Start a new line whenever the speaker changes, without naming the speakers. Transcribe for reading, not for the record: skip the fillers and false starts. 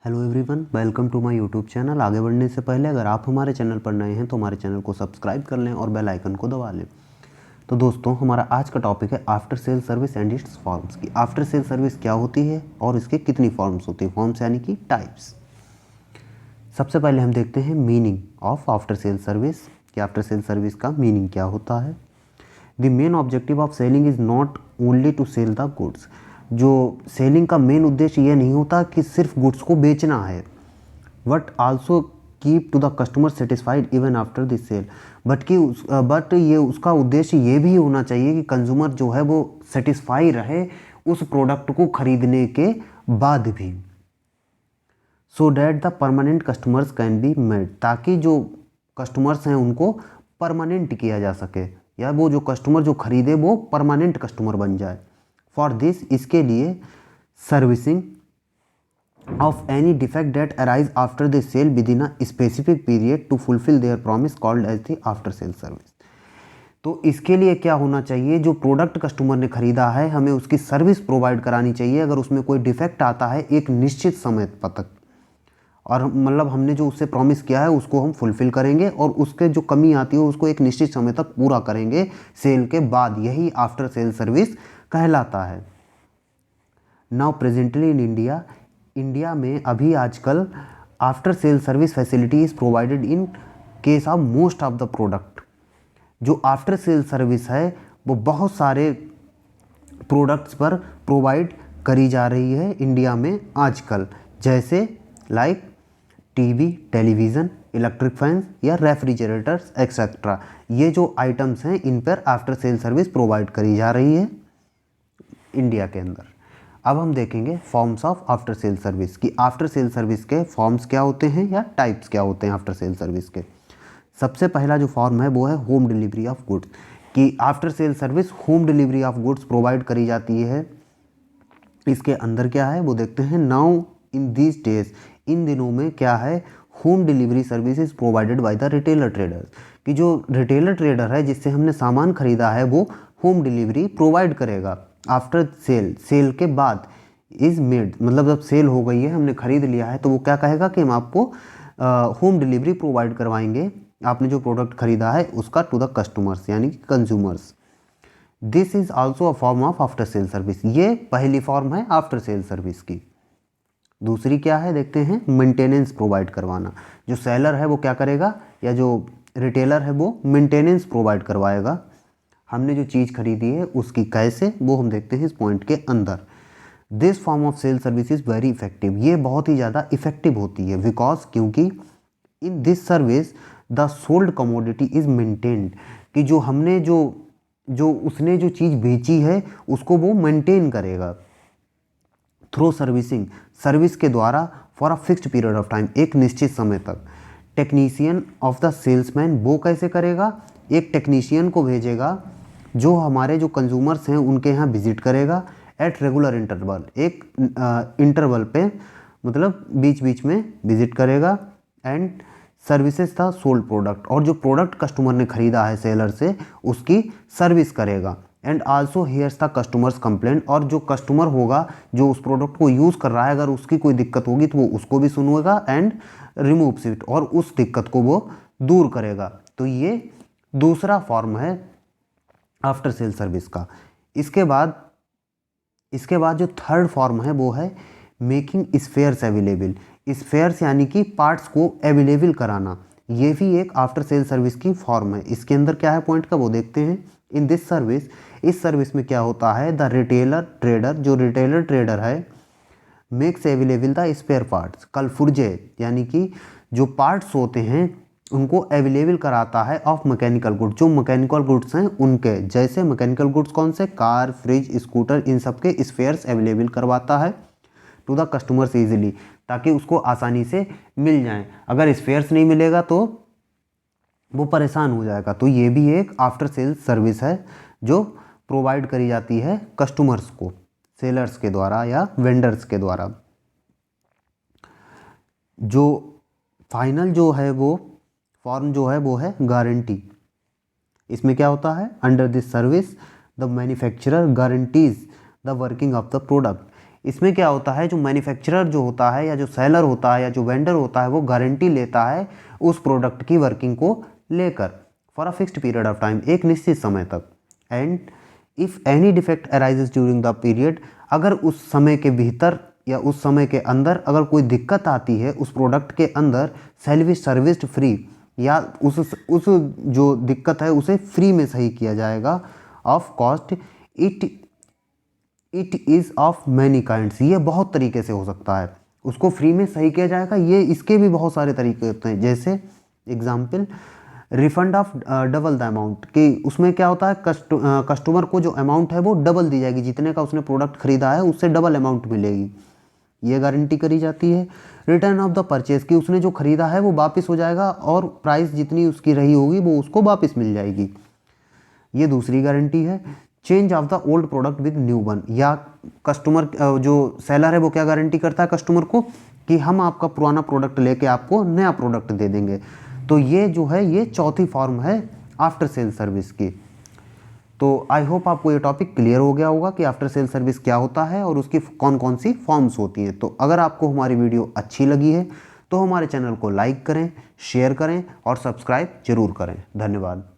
Hello everyone, welcome to my YouTube channel. आगे बढ़ने से पहले अगर आप हमारे चैनल पर नए हैं तो हमारे चैनल को सब्सक्राइब कर लें और बेल आइकन को दबा लें। तो दोस्तों, हमारा आज का टॉपिक है after sale service and it's forms की आफ्टर सेल सर्विस क्या होती है और इसके कितनी फॉर्म्स होती हैं। फॉर्म्स यानी कि टाइप्स। सबसे पहले हम देखते हैं meaning of after sale service कि आफ्टर सेल सर्विस का मीनिंग क्या होता है। The main objective of selling is not only to sell the goods. जो सेलिंग का मेन उद्देश्य ये नहीं होता कि सिर्फ गुड्स को बेचना है, but also keep to the customer satisfied even after the sale. But ये उसका उद्देश्य ये भी होना चाहिए कि कंज्यूमर जो है वो सेटिस्फाई रहे उस प्रोडक्ट को खरीदने के बाद भी, so that the permanent customers can be made, ताकि जो कस्टमर्स हैं उनको परमानेंट किया जा सके, या वो जो कस्टमर जो खरीदे वो परमानेंट कस्टमर बन जाए। फॉर दिस, इसके लिए servicing of any defect that arise after the sale within a specific period to fulfil their promise called as the after sale service. तो इसके लिए क्या होना चाहिए, जो प्रोडक्ट कस्टमर ने खरीदा है हमें उसकी सर्विस प्रोवाइड करानी चाहिए। अगर उसमें कोई डिफेक्ट आता है एक निश्चित समय तक, और मतलब हमने जो उससे प्रॉमिस किया है उसको हम फुलफिल करेंगे और उसके जो कमी आती है उसको एक निश्चित समय तक पूरा करेंगे सेल के बाद। यही आफ्टर सेल सर्विस कहलाता है। नाउ प्रेजेंटली इन इंडिया में अभी आजकल after sale service facility is provided in case of most of the product. जो आफ्टर सेल सर्विस है वो बहुत सारे प्रोडक्ट्स पर प्रोवाइड करी जा रही है इंडिया में आजकल, जैसे like TV, television, electric fans या रेफ्रिजरेटर्स एक्सेट्रा। ये जो आइटम्स हैं इन पर आफ्टर सेल सर्विस प्रोवाइड करी जा रही है इंडिया के अंदर। अब हम देखेंगे forms of after sale service कि आफ्टर सेल सर्विस के फॉर्म्स क्या होते हैं या टाइप्स क्या होते हैं आफ्टर सेल सर्विस के। सबसे पहला जो फॉर्म है वो है होम डिलीवरी ऑफ गुड्स, कि after sale service home delivery of goods provide करी जाती है। इसके अंदर क्या है वो देखते हैं। नाउ इन दिस डेज, इन दिनों में क्या है, home delivery service is provided by the retailer traders, कि जो रिटेलर ट्रेडर है जिससे हमने सामान खरीदा है वो होम डिलीवरी प्रोवाइड करेगा आफ्टर सेल के बाद। इज मेड मतलब जब सेल हो गई है, हमने खरीद लिया है, तो वो क्या कहेगा कि हम आपको होम डिलीवरी प्रोवाइड करवाएंगे आपने जो प्रोडक्ट खरीदा है उसका टू द कस्टमर्स यानी कि consumers. This is also a form of after sale service. ये पहली फॉर्म है आफ्टर सेल सर्विस की। दूसरी क्या है देखते हैं, मेंटेनेंस प्रोवाइड करवाना। जो सेलर है वो क्या करेगा, या जो रिटेलर है वो मेंटेनेंस प्रोवाइड करवाएगा हमने जो चीज़ खरीदी है उसकी। कैसे, वो हम देखते हैं इस पॉइंट के अंदर। This form of sale service is very effective. ये बहुत ही ज़्यादा इफेक्टिव होती है बिकॉज क्योंकि इन this service the sold commodity is maintained, कि जो हमने जो उसने जो चीज़ बेची है उसको वो मेंटेन करेगा थ्रू सर्विसिंग, सर्विस के द्वारा for a fixed period of time, एक निश्चित समय तक। टेक्नीशियन ऑफ द सेल्समैन वो कैसे करेगा, एक टेक्नीशियन को भेजेगा जो हमारे जो कंज्यूमर्स हैं उनके यहाँ विजिट करेगा एट रेगुलर इंटरवल, एक इंटरवल पे, मतलब बीच बीच में विजिट करेगा। एंड सर्विसेज था सोल्ड प्रोडक्ट, और जो प्रोडक्ट कस्टमर ने खरीदा है सेलर से उसकी सर्विस करेगा। And also hears the customers complaint, और जो कस्टमर होगा जो उस प्रोडक्ट को यूज़ कर रहा है अगर उसकी कोई दिक्कत होगी तो वो उसको भी सुनेगा एंड रिमूव्स इट, और उस दिक्कत को वो दूर करेगा। तो ये दूसरा फॉर्म है आफ्टर सेल सर्विस का। इसके बाद जो थर्ड फॉर्म है वो है मेकिंग स्पेयर्स अवेलेबल। स्पेयर्स यानी कि पार्ट्स को अवेलेबल कराना, ये भी एक आफ्टर सेल सर्विस की फॉर्म है। इसके अंदर क्या है पॉइंट का वो देखते हैं। इन दिस सर्विस, इस सर्विस में क्या होता है, द रिटेलर ट्रेडर, जो रिटेलर ट्रेडर है, makes available the spare parts कल फुर्जे, यानी कि जो पार्ट्स होते हैं उनको अवेलेबल कराता है ऑफ मैकेनिकल गुड्स, जो मैकेनिकल गुड्स हैं उनके। जैसे मैकेनिकल गुड्स कौन से, कार, फ्रिज, स्कूटर, इन सब के स्पेयर्स अवेलेबल करवाता है टू द कस्टमर्स ईजिली, ताकि उसको आसानी से मिल जाएं। अगर स्पेयर्स नहीं मिलेगा तो वो परेशान हो जाएगा। तो ये भी एक आफ्टर सेल सर्विस है जो प्रोवाइड करी जाती है कस्टमर्स को सेलर्स के द्वारा या वेंडर्स के द्वारा। जो फाइनल जो है वो फॉर्म जो है वो है गारंटी। इसमें क्या होता है, under this service the manufacturer guarantees the working of the product. इसमें क्या होता है, जो मैन्युफैक्चरर जो होता है या जो सेलर होता है या जो वेंडर होता है वो गारंटी लेता है उस प्रोडक्ट की वर्किंग को लेकर for a fixed period of time, एक निश्चित समय तक। And if any defect arises during the period, अगर उस समय के भीतर या उस समय के अंदर अगर कोई दिक्कत आती है उस प्रोडक्ट के अंदर, शैल बी सर्विस्ड फ्री, या उस जो दिक्कत है उसे फ्री में सही किया जाएगा of cost. It is of many kinds, ये बहुत तरीके से हो सकता है, उसको फ्री में सही किया जाएगा। ये इसके भी बहुत सारे तरीके होते हैं, जैसे example refund of double the amount, कि उसमें क्या होता है, कस्टमर को जो अमाउंट है वो डबल दी जाएगी, जितने का उसने प्रोडक्ट खरीदा है उससे डबल अमाउंट मिलेगी, ये गारंटी करी जाती है। रिटर्न ऑफ द परचेज, की उसने जो खरीदा है वो वापस हो जाएगा और प्राइस जितनी उसकी रही होगी वो उसको वापस मिल जाएगी, ये दूसरी गारंटी है। Change of the old product with new one, या कस्टमर जो सेलर है वो क्या गारंटी करता है कस्टमर को कि हम आपका पुराना प्रोडक्ट लेके आपको नया प्रोडक्ट दे देंगे। तो ये जो है ये चौथी फॉर्म है आफ्टर सेल सर्विस की। तो आई होप आपको ये टॉपिक क्लियर हो गया होगा कि आफ्टर सेल सर्विस क्या होता है और उसकी कौन कौन सी फॉर्म्स होती हैं। तो अगर आपको हमारी वीडियो अच्छी लगी है तो हमारे चैनल को लाइक करें, शेयर करें और सब्सक्राइब जरूर करें। धन्यवाद।